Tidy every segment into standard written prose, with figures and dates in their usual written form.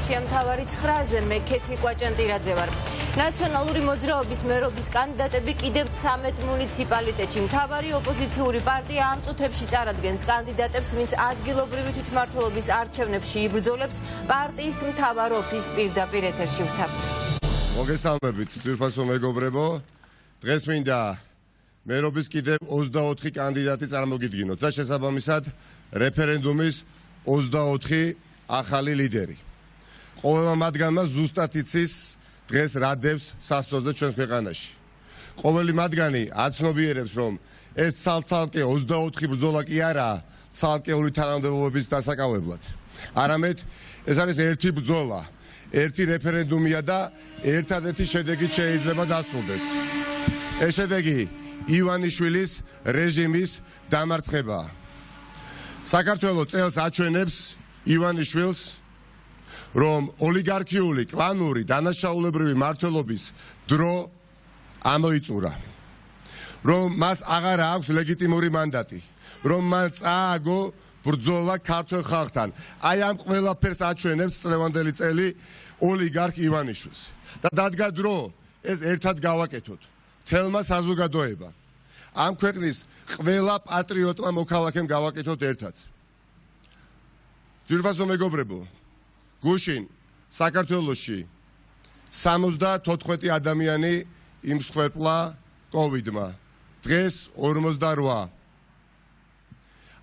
ეთერშია მთავარი 9-ზე მე ქეთი კვაჭანტირაძე ვარ. ნაციონალური მოძრაობის მერობის კანდიდატები კიდევ 13 მუნიციპალიტეტში მთავარი ოპოზიციური პარტია ამ წუთებში წარადგენს კანდიდატებს, ვინც ადგილობრივი თვითმმართველობის არჩევნებში იბრძოლებს პარტიის მთავარ ოფისს პირდაპირ ეთერში ვთავთ. მოგესალმებით, ძვირფასო მეგობრებო. დღეს მინდა მერობის კიდევ 24 კანდიდატი წარმოგიდგინოთ და შესაბამისად რეფერენდუმის 24 ახალი ლიდერი. ყოველმა მათგანმა ზუსტად იცის დღეს რა დევს სასწორზე ჩვენს ქვეყანაში. ყოველი მათგანი აცნობიერებს, რომ ეს ცალ-ცალკე 24 ბრძოლა კი არაა ცალკეული თანამდებობების დასაკავებლად. არამედ ეს არის ერთი ბრძოლა, ერთი რეფერენდუმია და ერთადერთი შედეგით შეიძლება დასრულდეს. ეს შედეგი ივანიშვილის რეჟიმის დამარცხებაა. საქართველოს წელს აჩვენებს ივანიშვილს, რომ ოლიგარქიული, კლანური, დანაშაულებრივი მმართველობის დრო ამოიწურა. რომ მას აღარ აქვს ლეგიტიმური მანდატი, რომ მან წააგო ბრძოლა ქართულ ხალხთან. აი ამ ყველაფერს აჩვენებს წლევანდელი წელი ოლიგარქ ივანიშვილს. და დადგა დრო ეს ერთად გავაკეთოთ. თელმა საზოგადოება. ამ ქვეყნის ყველა პატრიოტმა მოქალაქემ გავაკეთოთ ერთად. ძვირფასო მეგობრებო, გუშინ საქართველოში 74 ადამიანი იმსხვერპლა კოვიდმა. დღეს 48.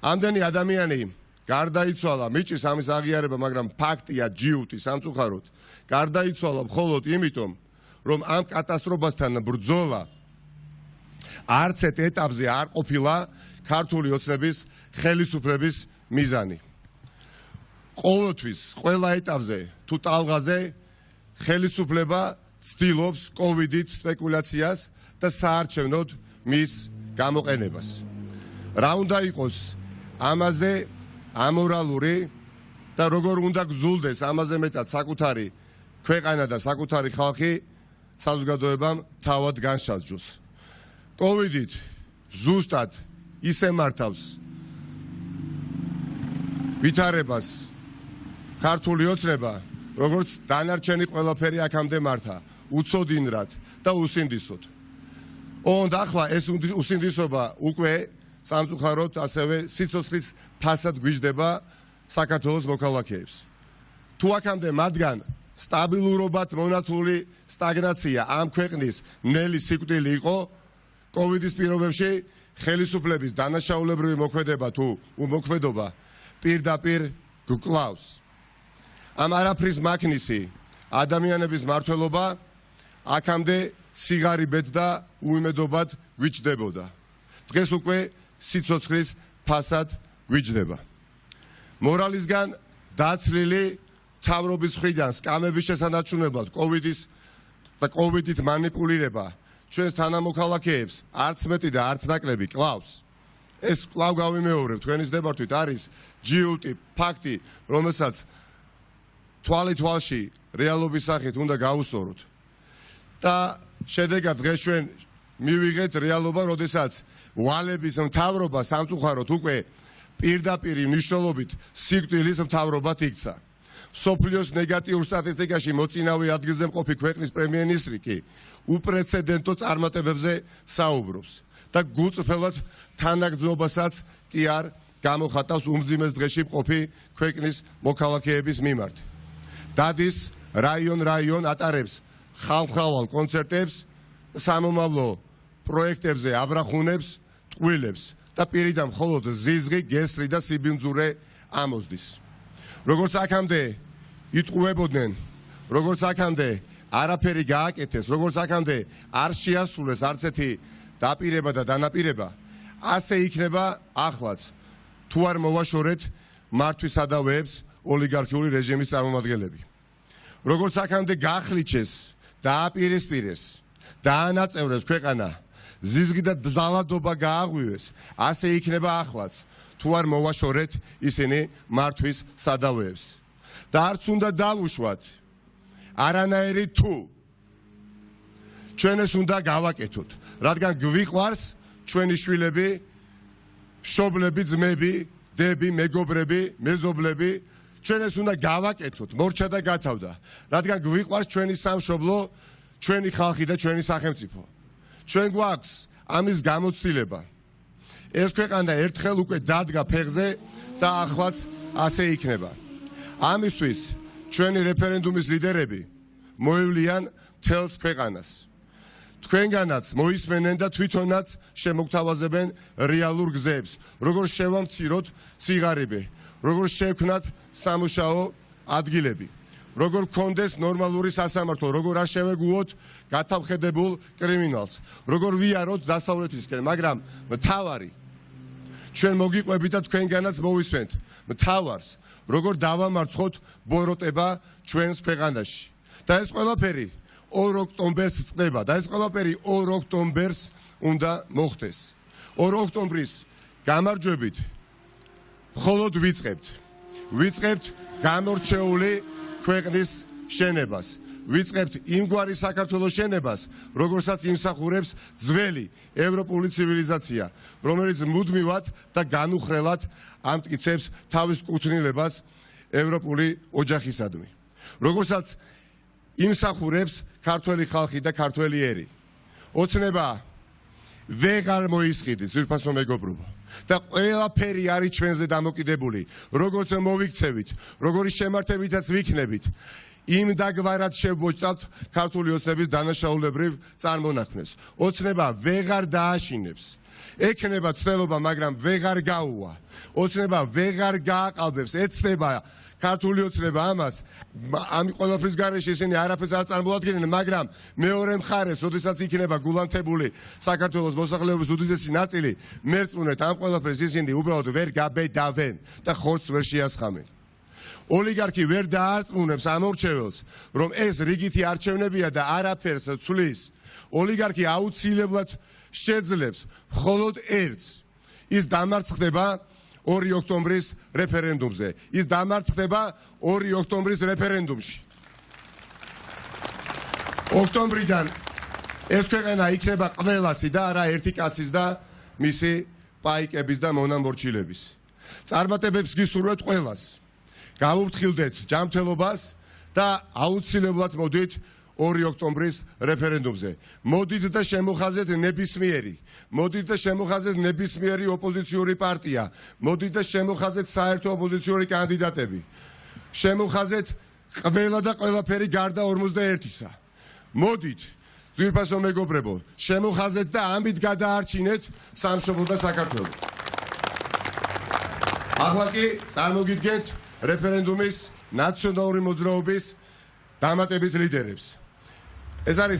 ამდენი ადამიანი გარდაიცვალა, მიჭის ამის აღიარება, მაგრამ ფაქტია ჯიუტი სამწუხაროდ. გარდაიცვალა მხოლოდ იმიტომ, რომ ამ კატასტროფასთან ბრძოლა არც ერთ ეტაპზე არ ყოფილა ქართული ოცნების ხელისუფლების მიზანი. ყოველთვის, ყველა ეტაპზე თუ ტალღაზე ხელისუფლება ცდილობს კოვიდით სპეკულაციას და საარჩევნოდ მის გამოყენებას. რა უნდა იყოს ამაზე ამორალური და როგორ უნდა გძულდეს ამაზე მეტად საკუთარი ქვეყანა და საკუთარი ხალხი საზოგადოებამ თავად განსაზღვროს. კოვიდით ზუსტად ისე მართავს ვითარებას ქართული ოცნება, როგორც დანარჩენი ყველაფერი აქამდე მართა, უცოდინრად და უსინდისოდ. ოღონდ ახლა ეს უსინდისობა უკვე სამწუხაროდ ასევე სიცოცხლის ფასად გვიждდება საქართველოს მოქალაქეებს. თუ აქამდე მათგან სტაბილურობად მონათული სტაგნაცია ამ ქვეყნის ნელი სიკვდილი იყო, კოვიდის პირობებში ხელისუფლების დანაშაულებრივი მოქმედება თუ უმოქმედობა პირდაპირ გკლავს. ამ არაფრის მაქნისი ადამიანების მართლობა აქამდე სიგარიბეთ და უიმედობად გვიჩდებოდა. დღეს უკვე სიცოცხლის ფასად გვიჩდება. მორალისგან დაცლილი მთავრობის მხრიდან სკამების შესანარჩუნებლად კოვიდით მანიპულირება ჩვენს თანამოქალაქეებს არც მეტი და არც ნაკლები კლავს. ეს კვლავ გავიმეორებ, თქვენის დებართვით არის ჯიუტი, ფაქტი, რომელსაც თვალში რეალობის სახით უნდა გავუსწოროთ. და შედეგად დღეს ჩვენ მივიღეთ რეალობა, როდესაც ვალების მთავრობა სამწუხაროდ უკვე პირდაპირ მნიშვნელობით სიკვდილის მთავრობად იქცა. სოფლიოს ნეგატიურ სტატისტიკაში მოწინავე ადგილზე მყოფი ქვეყნის პრემიერ-მინისტრი კი უპრეცედენტო წარმატებებზე საუბრობს და გულწრფელად თანაგრძნობასაც კი არ გამოხატავს უმძიმეს დღეში მყოფი ქვეყნის მოქალაქეების მიმართ. დადის რაიონ ატარებს ხალხმრავალ კონცერტებს, სამომავლო პროექტებზე აბრახუნებს, ტყუილებს და პირიდან მხოლოდ ზიზღი, გესლი და სიბინძურე ამოსდის. როგორც აქამდე იტყუებოდნენ, როგორც აქამდე არაფერი გააკეთეს, როგორც აქამდე არ შეასრულეს არც ერთი დაპირება და დანაპირება, ასე იქნება ახლაც, თუ არ მოვაშორეთ მართვის სადავეებს ოლიგარქიული რეჟიმის წარმომადგენლები. როგორც აქამდე გახლიჩეს, დააპირისპირეს, დაანაწევრეს ქვეყანა, ზიზღი და ძალადობა გააღვივეს, ასე იქნება ახლაც, თუ არ მოვაშორეთ ისინი მართვის სადავეებს. და არც უნდა დავუშვათ არანაირი თუ. ჩვენ ეს უნდა გავაკეთოთ, რადგან გვიყვარს ჩვენი შვილები, მშობლები, ძმები, დები, მეგობრები, მეზობლები, ჩვენ ეს უნდა გავაკეთოთ, მორჩა და გათავდა, რადგან გვიყვარს ჩვენი სამშობლო, ჩვენი ხალხი და ჩვენი სახელმწიფო. ჩვენ გვაქვს ამის გამოცდილება. ეს ქვეყანა ერთხელ უკვე დადგა ფეხზე და ახლაც ასე იქნება. ამისთვის ჩვენი რეფერენდუმის ლიდერები მოივლიან მთელს ქვეყანას. თქვენგანაც მოისმენენ და თვითონაც შემოგთავაზებენ რეალურ გზებს, როგორ შევამციროთ სიღარიბე, როგორ შევქმნათ სამუშაო ადგილები, როგორ გქონდეს ნორმალური სასამართლო, როგორ არ შევეგუოთ გათავხედებულ კრიმინალს, როგორ ვიაროთ დასავლეთისკენ, მაგრამ მთავარი ჩვენ მოგიყვებით და თქვენგანაც მოვისმენთ მთავარს, როგორ დავამარცხოთ ბოროტება ჩვენს ქვეყანაში. და ეს ყველაფერი 2 ოქტომბერს წყდება და ეს ყველაფერი 2 ოქტომბერს უნდა მოხდეს. 2 ოქტომბრის გამარჯვებით მხოლოდ ვიწყებთ გამორჩეული ქვეყნის შენებას. ვიწყებთ იმგვარი საქართველოს შენებას, როგორსაც იმსახურებს ძველი ევროპული ცივილიზაცია, რომელიც მუდმივად და განუხრელად ამტკიცებს თავის კუთვნილებას ევროპული ოჯახისადმი. როგორსაც იმსახურებს ქართველი ხალხი და ქართველი ერი. ოცნება ვეღარ მოისყიდით, ძვირფასო მეგობრებო. და ყველაფერი არის ჩვენზე დამოკიდებული, როგორც მოვიქცევით, როგორი შემართებითაც ვიქნებით. იმ დაგვარად შევბოჭდავთ ქართული ოცნების დანაშაულებრივ წარმონაქმნეს. ოცნება ვეღარ დააშინებს. ექნება ცდელობა, მაგრამ ვეღარ გაუვა. ოცნება ვეღარ გააყალბებს. ეცდება ქართული ოცნება ამას. ამ ყველაფრის გარეშე ისინი არაფერს არ წარმოადგენენ, მაგრამ მეორე მხარეს, როდესაც იქნება გულანთებული საქართველოს მოსახლეობის უდიდესი ნაწილი, მერწმუნეთ ამ ყველაფერს ისინი უბრალოდ ვერ გაბედავენ და ხორცს ვერ შეასხამენ. ოლიგარქი ვერ დაარწმუნებს ამ მორჩეველს, რომ ეს რიგითი არჩევნებია და არაფერს ცვლის. ოლიგარქი აუცილებლად შეძლებს მხოლოდ ერთს. ის დამარცხდება 2 ოქტომბრის რეფერენდუმზე. ის დამარცხდება 2 ოქტომბრის რეფერენდუმში. ოქტომბრიდან ეს ქვეყანა იქნება ყველასი და არა ერთი კაცის და მისი პაიკების და მონამორჩილების. წარმატებებს გისურვებთ ყველას. გავუფრთხილდეთ ჯანმრთელობას და აუცილებლად მოდით 2 ოქტომბრის რეფერენდუმზე. მოდით და შემოხაზეთ ნებისმიერი ოპოზიციური პარტია. მოდით და შემოხაზეთ საერთო ოპოზიციური კანდიდატები. შემოხაზეთ ყველა და ყველაფერი გარდა 51-ისა. მოდით, ძვირფასო მეგობრებო, შემოხაზეთ და ამით გადაარჩინეთ სამშობლო და საქართველო. ახლა კი წარმოგიდგენთ რეფერენდუმის ნაციონალური მოძრაობის დამატებით ლიდერებს. ეს არის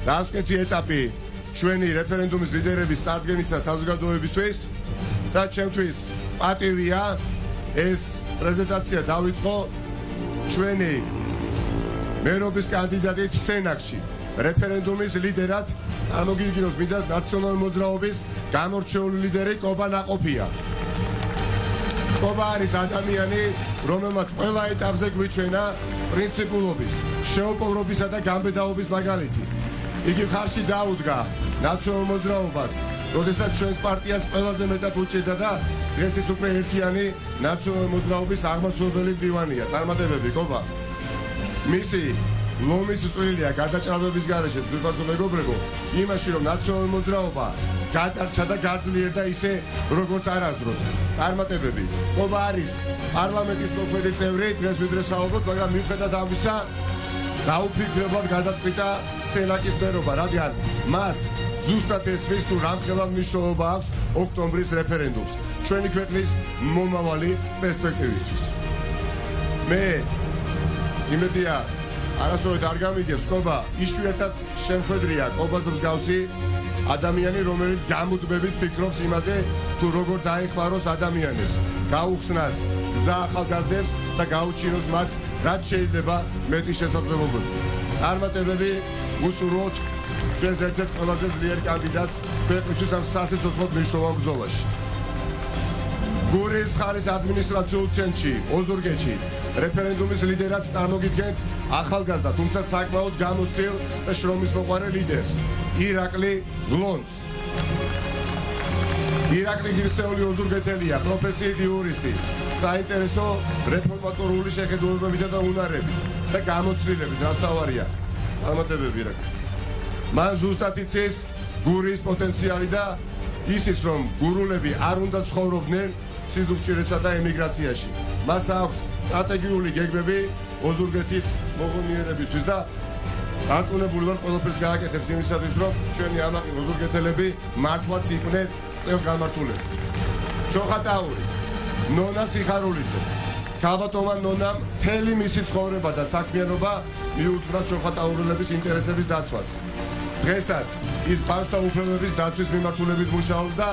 დასკვნითი ეტაპი ჩვენი რეფერენდუმის ლიდერების წარდგენისა საზოგადოებისთვის და ჩემთვის პატივია ეს პრეზენტაცია დავიწყო ჩვენი მერობის კანდიდატით სენაკში. რეფერენდუმის ლიდერად წარმოგიდგინოთ მინდა ნაციონალური მოძრაობის გამორჩეული ლიდერი კობა ნაყოფია. კობა არის ადამიანი, რომელმაც ყველა ეტაპზე გვიჩვენა პრინციპულობის, შეოპოვრობისა და გამბედაობის მაგალითი. იგი მხარში დაუდგა ნაციონალურ მოძრაობას, როდესაც ჩვენს პარტიას ყველაზე მეტად უჭირდა და დღეს ის უკვე ერთიანი ნაციონალური მოძრაობის აღმასრულებელი მდივანია. წარმატებები, კობა. მისი ლომის წვლილია გადაჭრალების გარეშე, ძვირფასო მეგობრებო, იმაში, რომ ნაციონალური მოძრაობა გადარჩა და გაძლიერდა ისე, როგორც არასდროს. წარმატებები. კობა არის პარლამენტის მოქმედი წევრი, დღეს ვიდრე საუბრობთ, მაგრამ მიუხედავად ამისა, დაუფიქრებლად გადაწყვიტა სენაკის მერობა, რადგან მას ზუსტად ესმის თუ რამხელა მნიშვნელობა აქვს ოქტომბრის რეფერენდუმს ჩვენი ქვეყნის მომავალი პერსპექტივისთვის. მე იმედია არასოდეს არ გამიგებს, კობა, იშვიათად შემხედრია კობაზე მსგავსი ადამიანი, რომელიც გამუდმებით ფიქრობს იმაზე, თუ როგორ დაეხმაროს ადამიანებს, გაუხსნას გზა ახალგაზრდებს და გაუჩინოს მათ რაც შეიძლება მეტი შესაძლებლობები. წარმატებები გუსურვოთ ჩვენს ერთ-ერთ ყველაზე ძლიერ კანდიდატს ქვეყნისთვის ამ სასიცოცხლო მნიშვნელოვან ბრძოლაში. გურიის ხარის ადმინისტრაციულ ცენტრში, ოზურგეთში, რეფერენდუმის ლიდერად წარმოგიდგენთ ახალგაზრდა, თუმცა საკმაოდ გამოცდილ და შრომისმოყვარე ლიდერს, ირაკლი გლონს. ირაკლი ღირსეული ოზურგეთელია, პროფესიით იურისტი, საინტერესო რეფორმატორული შეხედულებებით და უნარებით და გამოცდილებით, რაც თავარია. წარმატებები რა. მან ზუსტად იცის გურის პოტენციალი და ისიც რომ გურულები არ უნდა ცხოვრობდნენ სიდუხჭირესა და ემიგრაციაში. მას აქვს სტრატეგიული გეგმები ოზურგეთის მოღონიერებისთვის და დაწუნებული ვარ ყველაფერს გააკეთებს იმისათვის რომ ჩვენი ამაყი ოზურგეთელები მართლაც იყვნენ წელგამართულები. ჩოხატაური, ნონა სიხარულიძე, ქალბატონმა ნონამ მთელი მისი ცხოვრება და საქმიანობა მიუძღვნა ჩოხატაურელების ინტერესების დაცვას. დღესაც ის ბავშვთა უფლებების დაცვის მიმართულებით მუშაობს და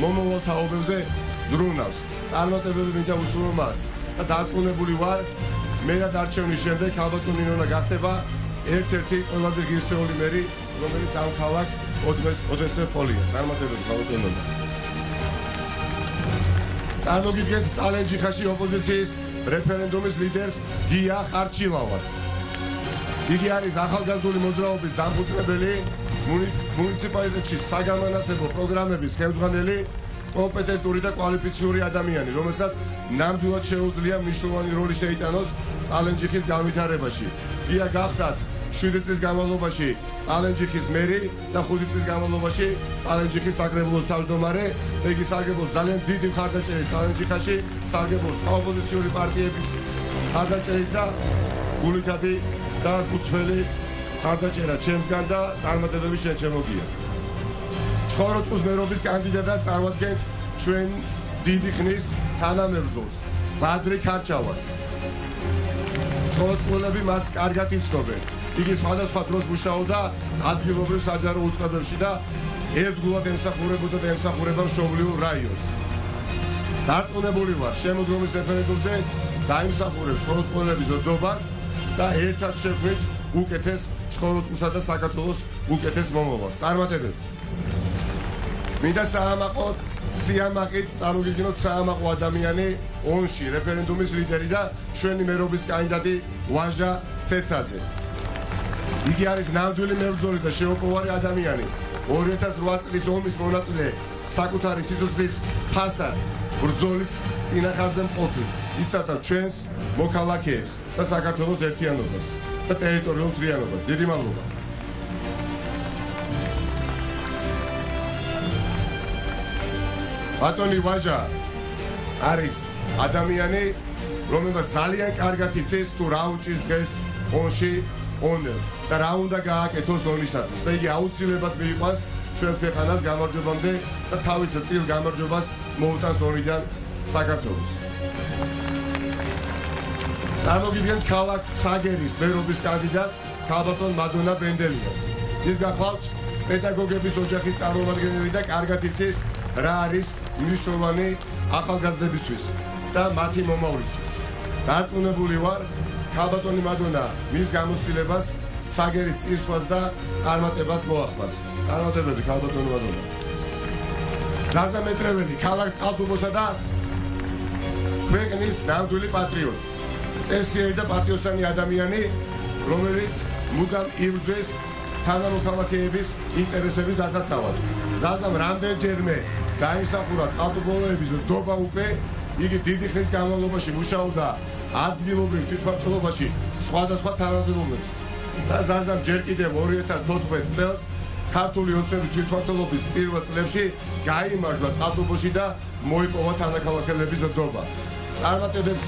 მომავალ თაობებზე ზრუნავს. წარმატებები მინდა უსურვო მას და დარწმუნებული ვარ, მერად არჩევნის შემდეგ ქალბატონი ნონა გახდება ერთ-ერთი ყველაზე ღირსეული მერი, რომელიც ამ ქალაქს ოდესმე ჰყოლია. წარმატებები ქალბატონ ნონა. წარმოგიდგენთ წალენჯიხაში ოპოზიციის რეფერენდუმის ლიდერს გია ხარჩილავას. იგი არის ახალგაზრდული მოძრაობის დამფუძნებელი, მუნიციპალიტეტში საგამანათლებლო პროგრამების ხელმძღვანელი, კომპეტენტური და კვალიფიციური ადამიანი, რომელსაც ნამდვილად შეუძლია მნიშვნელოვანი როლი შეიტანოს წალენჯიხის განვითარებაში. გია გახდათ 7 წლის განმავლობაში წალენჯიხის მერი და 5 წლის განმავლობაში წალენჯიხის საკრებულოს თავმჯდომარე და იგი სარგებლობს ძალიან დიდი მხარდაჭერით წალენჯიხაში, სარგებლობს ოპოზიციური პარტიების მხარდაჭერით და გულითადი და კუცველი მხარდაჭერა ჩემსგან და წარმატებები შენ შემოგია. ჩხოროწყუს მერობის კანდიდატად წარმოადგენთ ჩვენ დიდი ხნის თანამებრძოლს ბადრი ქარჩავას. ჩხოროწყულები მას კარგად იცნობენ. იგი სხვადასხვა დროს მუშაობდა ადგილობრივ საჯარო უწყებებში და ერთგულად ემსახურებოდა და ემსახურება მშობლიურ რაიონს. დარწმუნებული ვარ, შემოდგომის რეფერენდუმზეც დაიმსახურებს ჩხოროწყულების ოდნობას და ერთად შევხვით უკეთეს ჩხოროწყუსა და საქართველოს უკეთეს მომავალს. წარმატებები. მინდა საამაყოდ სიამაყით წარმოგიდგინოთ საამაყო ადამიანი ონში რეფერენდუმის ლიდერი და ჩვენი მერობის კანდიდატი ვაჟა ცეცაძე. იგი არის ნამდვილი მებრძოლი და შეუპოვარი ადამიანი. 2008 წლის ომის მონაწილე, საკუთარი სიცოცხლის ფასად ბრძოლის წინახაზე მყოფი. იცავდა ჩვენს მოქალაქეებს და საქართველოს ერთიანობას და ტერიტორიულ მთლიანობას. დიდი მადლობა. ბატონი ვაჟა არის ადამიანი, რომელმაც ძალიან კარგად იცის თუ რა უჭირს დღეს ონში ონელს და რა უნდა გააკეთოს ონისათვის და იგი აუცილებლად მიიყვანს ჩვენს ქვეყანას გამარჯვებამდე და თავის წილ გამარჯვებას მოუტანს ონიდან საქართველოს. წარმოგიდგენთ ქალაქ ცაგერის მერობის კანდიდატს ქალბატონ მადონა ბენდელიას. ის გახლავთ პედაგოგების ოჯახის წარმომადგენელი და კარგად იცის რა არის მნიშვნელოვანი ახალგაზრდებისთვის და მათი მომავლისთვის. დარწმუნებული ვარ, ქალბატონი მადონა მის გამოცდილებას, ცაგერის წირსვლას და წარმატებას მოახმარს. წარმატებები ქალბატონი მადონა. ზაზა მეტრეველი, ქალაქ წყალტუბოსა და ქვეყნის ნამდვილი პატრიოტი. წესიერი და პატიოსანი ადამიანი, რომელიც მუდამ იბრძვის თანამოქალაქეების ინტერესების დასაცავად. ზაზამ რამდენჯერმე დაიმსახურა წყალტუბოების ოდნობა უკვე, იგი დიდი ხნის განმავლობაში მუშაობდა ადგილობრივ თვითმმართველობაში სხვადასხვა თანამდებობებში და ზაზამ ჯერ კიდევ 2014 წელს ქართული ოცნების თვითმმართველობის პირველ წლებში გაიმარჯვა წყალტუბოში და მოიპოვა თანაქალაქელების ოდნობა. წარმატებებს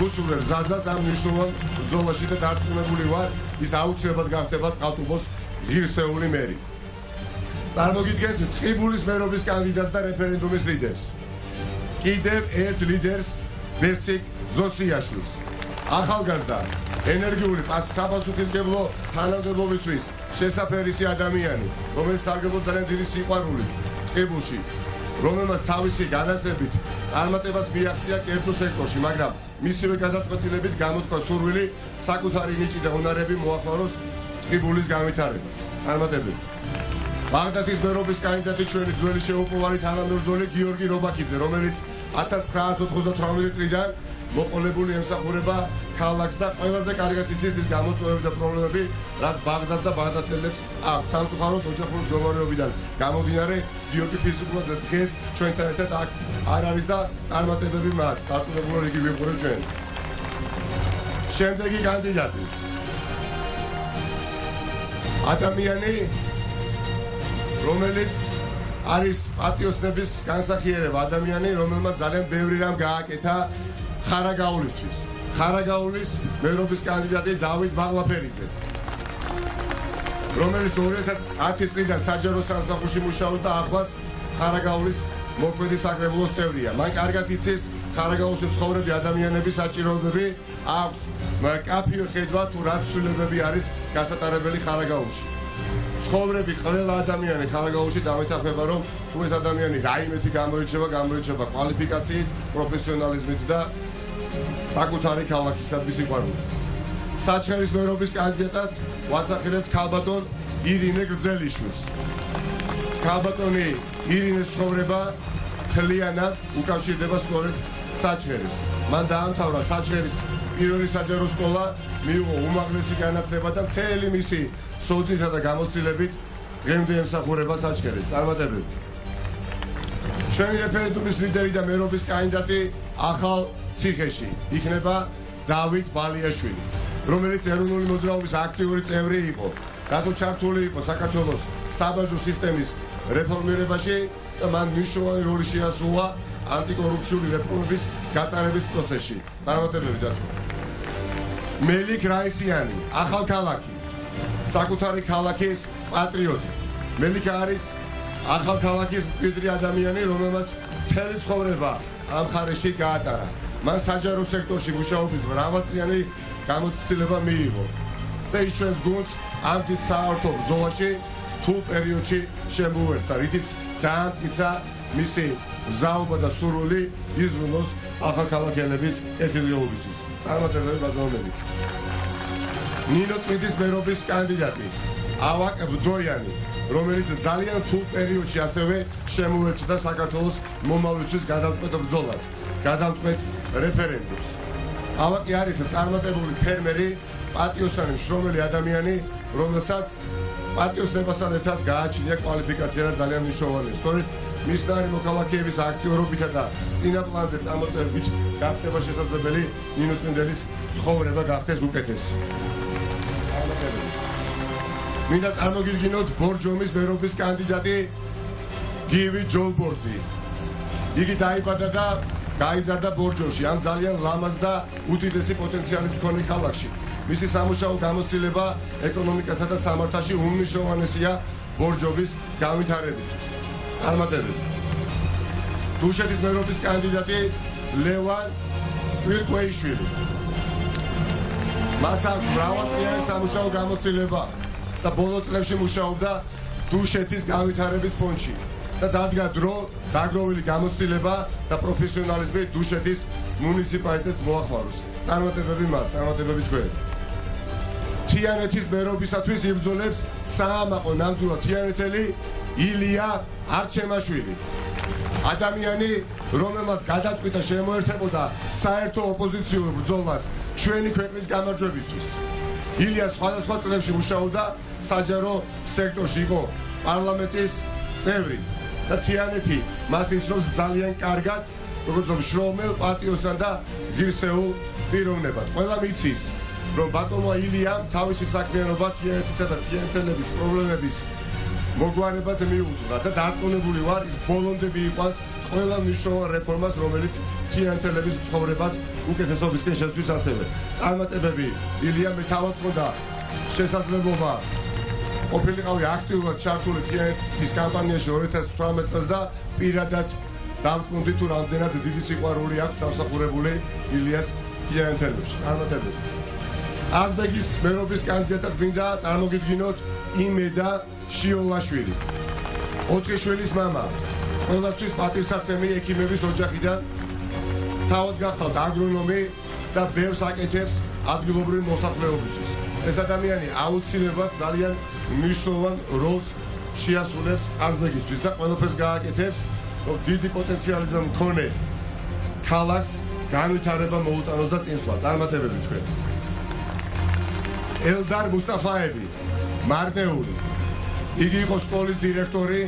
უსურვებ ზაზას ამ მნიშვნელოვან ბრძოლაში და დარწმუნებული ვარ, ის აუცილებლად გახდება წყალტუბოს ღირსეული მერი. წარმოგიდგენთ ტყიბულის მერობის კანდიდატს და რეფერენდუმის ლიდერს. კიდევ ერთ ლიდერს ბესიკ ზოსიაშვილს. ახალგაზრდა, ენერგიული საპასუხისმგებლო თანამდებობისთვის შესაფერისი ადამიანი, რომელიც სარგებლობს ძალიან დიდი სიყვარული ტყიბულში, რომელმაც თავისი განათლებით წარმატებას მიაღწია კერძო სექტორში, მაგრამ მისივე გადაწყვეტილებით გამოთქვა სურვილი საკუთარი ნიჭი და უნარები მოახმაროს ტყიბულის განვითარებას. წარმატებები. ბაღდათის მერობის კანდიდატი ჩვენი ძველი შეუპოვარი თანამებრძოლი გიორგი რობაქიძე, რომელიც 1998 წლიდან მოყოლებული ემსახურება ქალაქს და ყველაზე კარგად იცის ის გამოწვევები და პრობლემები, რაც ბაღდას და ბაღდათელებს აქვს. სამწუხაროდ ოჯახური მდგომარეობიდან გამომდინარე, გიორგი ფიზიკურად დღეს ჩვენთან ერთად აქ არ არის და წარმატებები მას დაწუნებულად იგი ვიყურებ ჩვენ. შემდეგი კანდიდატი. ადამიანი, რომელიც არის პატიოსნების განსახიერება, ადამიანი, რომელმაც ძალიან ბევრი რამ გააკეთა ხარაგაულისთვის. ხარაგაულის მერობის კანდიდატი დავით ბაღლაფერიძე, რომელიც 2010 წლიდან საჯარო სამსახურში მუშაობს და ახლაც ხარაგაულის მოქმედი საკრებულოს წევრია. მან კარგად იცის ხარაგაულში მცხოვრები ადამიანების საჭიროებები, აქვს კაფიო ხედვა თუ რა ცვლილებები არის გასატარებელი ხარაგაულში. ცხოვრები ყველა ადამიანი ხარაგაულში დამეთანხმება, რომ თუ ეს ადამიანი რაიმეთი გამოირჩევა კვალიფიკაციით, პროფესიონალიზმით და საკუთარი ქალაქისადმი სიყვარულით. საჩხერის მერობის კანდიდატად ვასახელებთ ქალბატონ ირინე გრძელიშვილს. ქალბატონი ირინეს ცხოვრება მთლიანად უკავშირდება სწორედ საჩხერის. მან დაამთავრა საჩხერის პირველი საჯარო სკოლა, მიიღო უმაღლესი განათლება და მთელი მისი ცოდნითა და გამოცდილებით დღემდე ემსახურება საჩხერის. წარმატებები. ჩვენი რეფერენდუმის ლიდერი და მერობის კანდიდატი ახალ ციხეში იქნება დავით ბალიაშვილი, რომელიც ეროვნული მოძრაობის აქტიური წევრი იყო, რადგან ჩართული იყო საქართველოს საბაჟო სისტემის რეფორმირებაში და მან მნიშვნელოვანი როლი შეასრულა ანტიკორუფციული რეფორმების გატარების პროცესში. წარმატებები დათო. მელიქ რაისიანი, ახალქალაქი, საკუთარი ქალაქის პატრიოტი. მელიქ არის ახალქალაქის მკვიდრი ადამიანი, რომელმაც მთელი ცხოვრება ამ მხარეში გაატარა. მან საჯარო სექტორში მუშაობის მრავალწლიანი გამოცდილება მიიღო და ის ჩვენს გუნდს ამ დიდ საერთო ბრძოლაში თუ პერიოდში შემოუერთდა, რითიც დაამტკიცა მისი მზაობა და სურვილი იზრუნოს ახალქალაქელების კეთილდღეობისთვის. წარმატებები ბატონო მელიქ. ნინო წმინდის მერობის კანდიდატი ავაკ ბდოიანი, რომელიც ძალიან თულ პერიოდში ასევე შემოუერთდა საქართველოს მომავლისთვის გადამწყვეტ ბრძოლას, გადამწყვეტ რეფერენდუმს. ავაკი არის წარმატებული ფერმერი, პატიოსანი მშრომელი ადამიანი, რომელსაც პატიოსნებასთან ერთად გააჩნია კვალიფიკაცია და ძალიან მნიშვნელოვანია. სწორედ მისნაირი მოქალაქეების აქტიურობითა და წინა პლანზე წამოწევებით გახდება შესაძლებელი ნინო წმინდელის ცხოვრება გახდეს უკეთესი. მინდა წარმოგიდგინოთ ბორჯომის მერობის კანდიდატი გივი ჯოლბორდი. იგი დაიბადა და გაიზარდა ბორჯომში, ამ ძალიან ლამაზ და უდიდესი პოტენციალის მქონე ქალაქში. მისი სამუშაო გამოცდილება ეკონომიკასა და სამართალში უმნიშვნელოვანესია ბორჯომის განვითარებისთვის. წარმატებები. დუშეთის მერობის კანდიდატი ლევან კვირკვეიშვილი. მას აქვს მრავალწლიანი სამუშაო გამოცდილება და ბოლო წლებში მუშაობდა დუშეთის განვითარების ფონდში და დადგა დრო დაგროვილი გამოცდილება და პროფესიონალიზმი დუშეთის მუნიციპალიტეტს მოახმაროს. წარმატებები მას, წარმატებები თქვენ. თიანეთის მერობისათვის იბრძოლებს საამაყო ნამდვილად თიანეთელი ილია არჩემაშვილი. ადამიანი, რომელმაც გადაწყვიტა შემოერთებოდა საერთო ოპოზიციურ ბრძოლას ჩვენი ქვეყნის გამარჯვებისთვის. ილია სხვადასხვა წლებში მუშაობდა საჯარო სექტორში, იყო პარლამენტის წევრი და თიანეთი მას იცნობს ძალიან კარგად, როგორც მშრომელ, პატიოსან და ღირსეულ პიროვნებად. ყველამ იცის, რომ ბატონმა ილიამ თავისი საქმიანობა თიანეთისა და თიანეთელების პრობლემების მოგვარებაზე მიუძღვნა და დარწმუნებული ვარ, ის ბოლომდე მიიყვანს ყველა მნიშვნელოვან რეფორმას, რომელიც თიანეთელების ცხოვრებას უკეთესობისკენ შეცვლის ასევე. წარმატებები ილიამ, მე თავად მქონდა შესაძლებლობა ყოფილიყავი აქტიურად ჩართული თიანეთის კამპანიაში 2018 წელს და პირადად დამწმუნდი თუ რამდენად დიდი სიყვარული აქვს დამსახურებული ილიას თიანეთელებში. წარმატებები. აზბეგის მერობის კანდიდატად მინდა წარმოგიდგინოთ იმედა შიოლაშვილი. 4 შვილის მამა, ყველასთვის პატივსაცემი ექიმების ოჯახიდან, თავად გახავთ აგრონომი და ბევრს აკეთებს ადგილობრივი მოსახლეობისთვის. ეს ადამიანი აუცილებლად ძალიან მნიშვნელოვან როლს შეასრულებს აზბეგისთვის და ყველაფერს გააკეთებს, რომ დიდი პოტენციალის მქონე ქალაქს განვითარება მოუტანოს და წინსვლა. წარმატებები თქვენ. ელდარ მუსტაფაევი, მარნეული. იგი იყო სკოლის დირექტორი,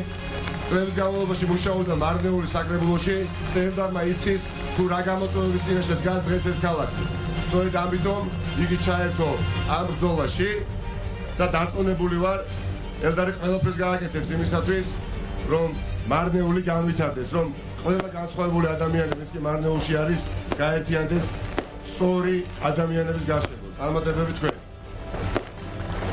წლების განმავლობაში მუშაობდა მარნეულის საკრებულოში და ელდარმა იცის თუ რა გამოწვევების წინაშე დგას დღეს ეს ქალაქი. სწორედ ამიტომ იგი ჩაერთო ამ ბრძოლაში და დარწმუნებული ვარ, ელდარი ყველაფერს გააკეთებს იმისათვის, რომ მარნეული განვითარდეს, რომ ყველა განსხვავებული ადამიანები, კი მარნეულში არის, გაერთიანდეს სწორი ადამიანების გარშემო. წარმატებები თქვენ.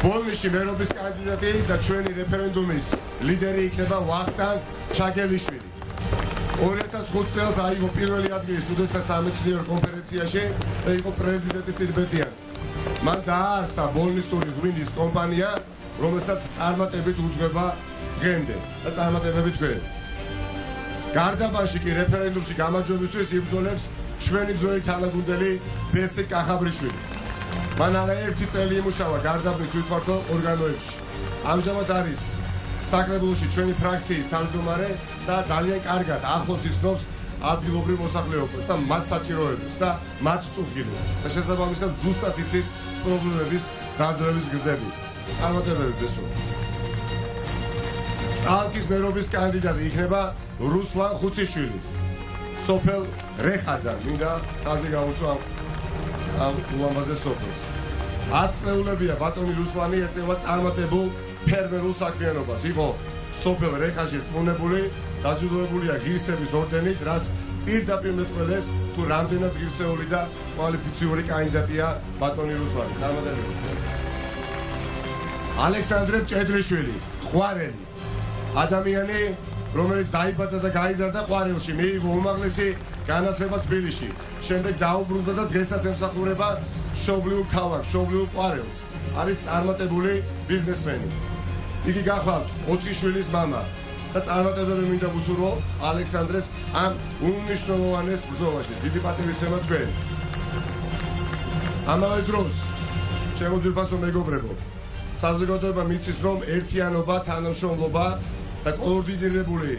ბოლნისში მერობის კანდიდატი და ჩვენი რეფერენდუმის ლიდერი იქნება ვახტანგ ჩაგელიშვილი. 2005 წელს აიღო პირველი ადგილი სტუდენტთა სამეცნიერო კონფერენციაში და იყო პრეზიდენტის ტიტულიანი. მან დააარსა ბოლნისური ღვინის კომპანია, რომელსაც წარმატებით უძღვება დღემდე და წარმატებები თქვენ. გარდაბანში კი რეფერენდუმში გამარჯვებისთვის იბრძოლებს ჩვენი ძველი თანაგუნდელი ბესიკ კახაბრიშვილი. მან არაერთი წელი იმუშავა გარდაბნის თვითმმართველ ორგანოებში. ამჟამად არის საკრებულოში ჩვენი ფრაქციის თავმჯდომარე და ძალიან კარგად ახლოს იცნობს ადგილობრივ მოსახლეობას და მათ საჭიროებებს და მათ წუხილებს და შესაბამისად ზუსტად იცის პრობლემების დაძლევის გზები. წარმატებები გესო. წალკის მერობის კანდიდატი იქნება რუსლან ხუციშვილი. სოფელ რეხადან მინდა ხაზი გავუსვა ამ ულამაზე სოფელს. 10 წლეულებია ბატონი რუსლანი ეწევა წარმატებულ ფერმერულ საქმიანობას. იყო სოფელ რეხაში წმუნებული, დაჯილდოებულია ღირსების ორდენით, რაც პირდაპირ მეტყველეს თუ რამდენად ღირსეული და კვალიფიციური კანდიდატია ბატონი რუსლანი. წარმატებები. ალექსანდრე ჭედლიშვილი, ყვარელი. ადამიანი, რომელიც დაიბადა და გაიზარდა ყვარელში, მიიღო უმაღლესი განათლება თბილისში. შემდეგ დაუბრუნდა და დღესაც ემსახურება მშობლიურ ქალაქს, მშობლიურ ყვარელს. არის წარმატებული ბიზნესმენი. იგი გახლავთ 4 შვილის მამა და წარმატებები მინდა ვუსურვო ალექსანდრეს ამ უმნიშვნელოვანეს ბრძოლაში. დიდი პატივისცემა თქვენ. ამავე დროს, ჩემო ძვირფასო მეგობრებო, საზოგადოება მიცის, რომ ერთიანობა, თანამშრომლობა და კოორდინირებული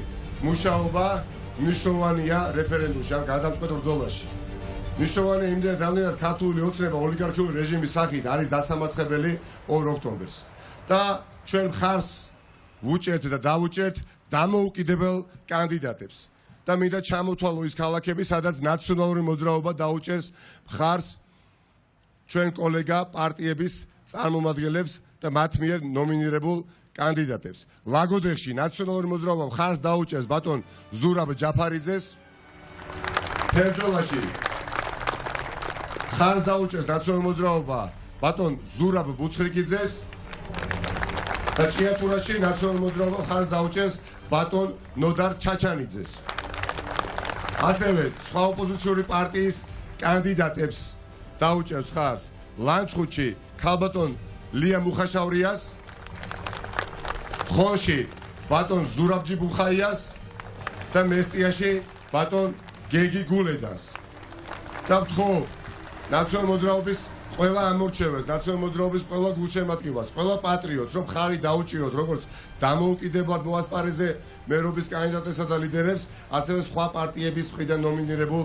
მუშაობა მნიშვნელოვანია რეფერენდუმში, ამ გადამწყვეტ ბრძოლაში. მნიშვნელოვანია იმდენად, რამდენად ქართული ოცნება ოლიგარქიული რეჟიმის სახით არის დასამარცხებელი 2 ოქტომბერს. და ჩვენ მხარს ვუჭერთ და დავუჭერთ დამოუკიდებელ კანდიდატებს. და მინდა ჩამოთვალო ის ქალაქები, სადაც ნაციონალური მოძრაობა დაუჭერს მხარს ჩვენ კოლეგა პარტიების წარმომადგენლებს და მათ მიერ ნომინირებულ კანდიდატებს. ლაგოდეხში ნაციონალური მოძრაობა მხარს დაუჭერს ბატონ ზურაბ ჯაფარიძეს. თერჯოლაში მხარს დაუჭერს ნაციონალური მოძრაობა ბატონ ზურაბ ბუცხრიკიძეს. და ჭიათურაში ნაციონალური მოძრაობა მხარს დაუჭერს ბატონ ნოდარ ჩაჩანიძეს. ასევე სხვა ოპოზიციური პარტიის კანდიდატებს დაუჭერს მხარს ლანჩხუთში ქალბატონ ლია მუხაშავრიას, ხონში ბატონ ზურაბჯი ბუხაიას და მესტიაში ბატონ გეგი გულედას. და ვთხოვ ნაციონალური მოძრაობის ყველა ამორჩევას, ნაციონალური მოძრაობის ყველა გულშემატკივარს, ყველა პატრიოტს, რომ ხარი დაუჭიროთ როგორც დამოუკიდებლად მოასპარეზე მერობის კანდიდატებსა და ლიდერებს, ასევე სხვა პარტიების მხრიდან ნომინირებულ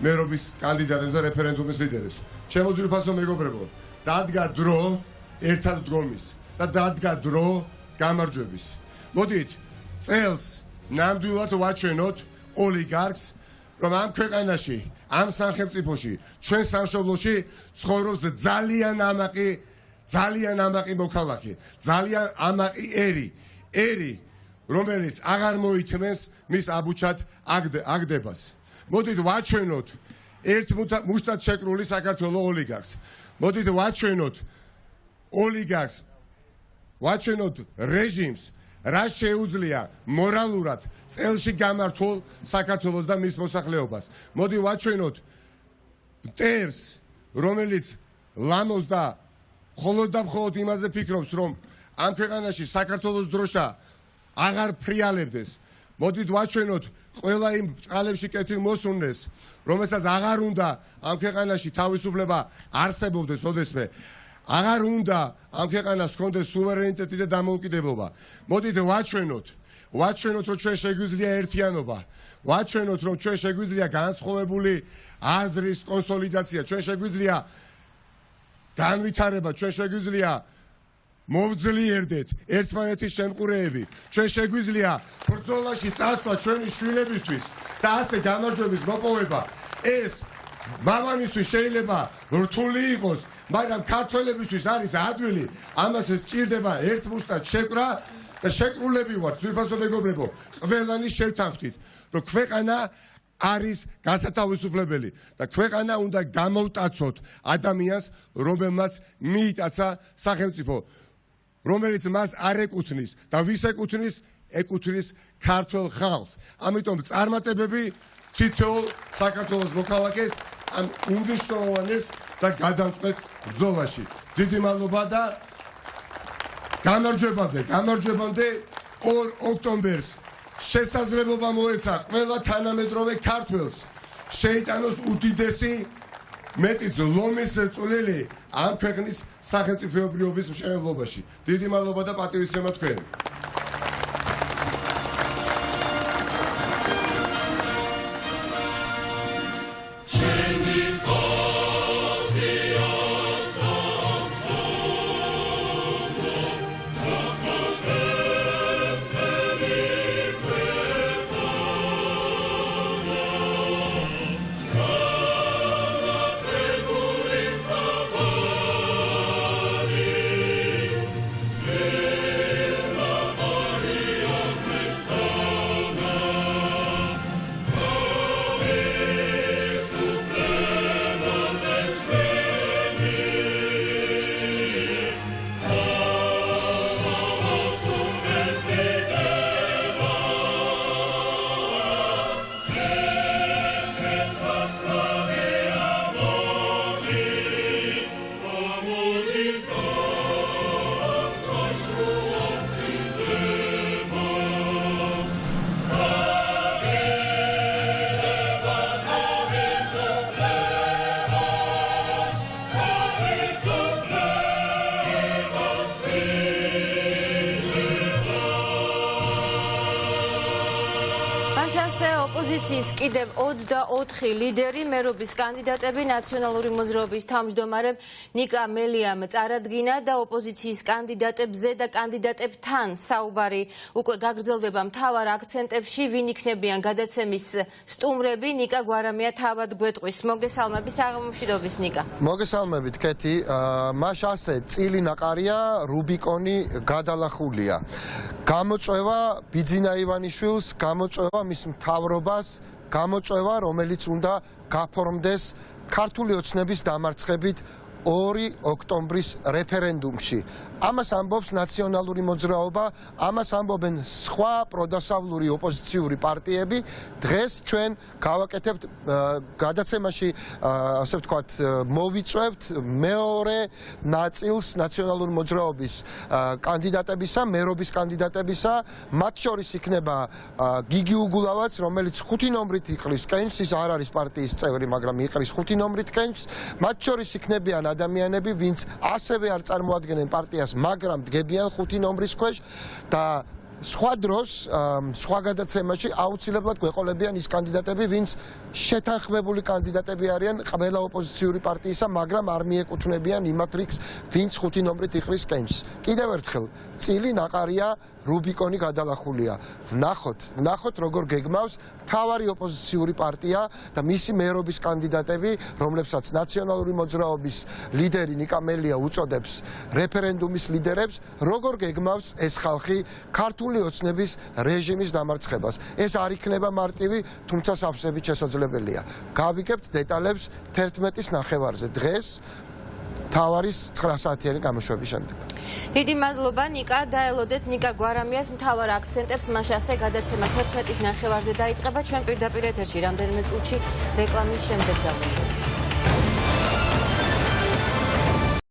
მერობის კანდიდატებს და რეფერენდუმის ლიდერებს. ჩემო ძვირფასო მეგობრებო, დადგა დრო ერთად დგომის და დადგა დრო გამარჯვების. მოდით წელს ნამდვილად ვაჩვენოთ ოლიგარქს, რომ ამ ქვეყანაში, ამ სახელმწიფოში, ჩვენ სამშობლოში ცხოვრობს ძალიან ამაყი მოქალაქე, ძალიან ამაყი ერი, რომელიც აღარ მოითმენს მის აბუჩად აგდებას. მოდით ვაჩვენოთ ერთ მუშტად შეკრული საქართველოს ოლიგარქს. მოდით ვაჩვენოთ ოლიგარქს, ვაჩვენოთ რეჟიმს, რა შეუძლია მორალურად წელში გამართულ საქართველოს და მის მოსახლეობას. მოდი ვაჩვენოთ მტერს, რომელიც ლამოს და მხოლოდ იმაზე ფიქრობს, რომ ამ ქვეყანაში საქართველოს დროშა აღარ ფრიალებდეს. მოდით ვაჩვენოთ ყველა იმ ბრჭყალებში კეთილ მოსუნდეს, რომელსაც აღარ უნდა ამ ქვეყანაში თავისუფლება არსებობდეს ოდესმე. აღარ უნდა ამ ქვეყანას ჰქონდეს სუვერენიტეტი და დამოუკიდებლობა. მოდით ვაჩვენოთ ვაჩვენოთ რომ ჩვენ შეგვიძლია ერთიანობა, ვაჩვენოთ რომ ჩვენ შეგვიძლია განსხვავებული აზრის კონსოლიდაცია, ჩვენ შეგვიძლია განვითარება, ჩვენ შეგვიძლია მოვძლიერდეთ ერთმანეთის შემყურეები, ჩვენ შეგვიძლია ბრძოლაში წასვლა ჩვენი შვილებისთვის და ასე გამარჯვების მოპოვება. ეს მამამისთვის შეიძლება რთული იყოს, მაგრამ ქართველებისთვის არის ადვილი, ამას სჭირდება ერთმუშტად შეკრა და შეკრულები ვართ, ძვირფასო მეგობრებო, ყველანი შევთანხმდით, რომ ქვეყანა არის გასათავისუფლებელი და ქვეყანა უნდა გამოვტაცოთ ადამიანს, რომელმაც მიიტაცა სახელმწიფო, რომელიც მას არ ეკუთვნის და ვის ეკუთვნის? ეკუთვნის ქართველ ხალხს. ამიტომ წარმატებები თითოეულ საქართველოს მოქალაქეს ამ უმნიშვნელოვანეს და გადამწყვეტ ბრძოლაში. დიდი მადლობა და გამარჯვებამდე 2 ოქტომბერს შესაძლებლობა მოეცა ყველა თანამედროვე ქართველს შეიტანოს უდიდესი მეტიც ლომის წვლილი ამ ქვეყნის სახელმწიფოებრიობის მშენებლობაში. დიდი მადლობა და პატივისცემა თქვენ. ოპოზიციის კიდევ 24 ლიდერი მერობის კანდიდატები ნაციონალური მოძრაობის თავმჯდომარემ ნიკა მელიამ წარადგინა და ოპოზიციის კანდიდატებზე და კანდიდატებთან საუბარი უკვე გაგრძელდება მთავარ აქცენტებში, ვინ იქნებიან გადაცემის სტუმრები. ნიკა გვარამია თავად გვეტყვის. მოგესალმები, საღამომშვიდობის ნიკა. მოგესალმებით კეთი, მას ასე წილი ნაყარია, რუბიკონი გადალახულია. გამოწვევა ბიძინა ივანიშვილს, გამოწვევა მის მთავრობას, გამოწვევა, რომელიც უნდა გაფორმდეს ქართული ოცნების დამარცხებით 2 ოქტომბრის რეფერენდუმში. ამას ამბობს ნაციონალური მოძრაობა, ამას ამბობენ სხვა პროდასავლური ოპოზიციური პარტიები. დღეს ჩვენ გავაკეთებთ გადაცემაში, ასე ვთქვათ, მოვიწვევთ მეორე ნაწილს ნაციონალური მოძრაობის კანდიდატებისა, მერობის კანდიდატებისა. მათ შორის იქნება გიგი უგულავაც, რომელიც 5 ნომრით იყრის კენჭს, ის არ არის პარტიის წევრი, მაგრამ იყრის 5 ნომრით კენჭს. მათ შორის იქნებიან ადამიანები, ვინც ასევე არ წარმოადგენენ პარტიას, მაგრამ დგებიან 5 ნომრის ქვეშ და სხვა დროს, სხვა გადაცემაში აუცილებლად გვეყოლებიან ის კანდიდატები, ვინც შეთანხმებული კანდიდატები არიან ყველა ოპოზიციური პარტიისა, მაგრამ არ მიეკუთვნებიან იმათ რიგს, ვინც 5 ნომრით იყრის კენჭს. კიდევ ერთხელ, წილი ნაყარია, რუბიკონი გადალახულია. ვნახოთ როგორ გეგმავს მთავარი ოპოზიციური პარტია და მისი მერობის კანდიდატები, რომლებსაც ნაციონალური მოძრაობის ლიდერი ნიკა მელია უწოდებს რეფერენდუმის ლიდერებს, როგორ გეგმავს ეს ხალხი ქართული ოცნების რეჟიმის დამარცხებას. ეს არ იქნება მარტივი, თუმცა სავსებით შესაძლებელია. გავიგებთ დეტალებს 11-ის ნახევარზე დღეს თავარის 9 საათიანი გამოშვების შემდეგ. დიდი მადლობა ნიკა, დაელოდეთ ნიკა გვარამიას მთავარ აქცენტებს, მას ასე გადაცემა 11-ის ნახევარზე დაიწყება. ჩვენ პირდაპირ ეთერში რამდენიმე წუთში რეკლამის შემდეგ დავუდგებით.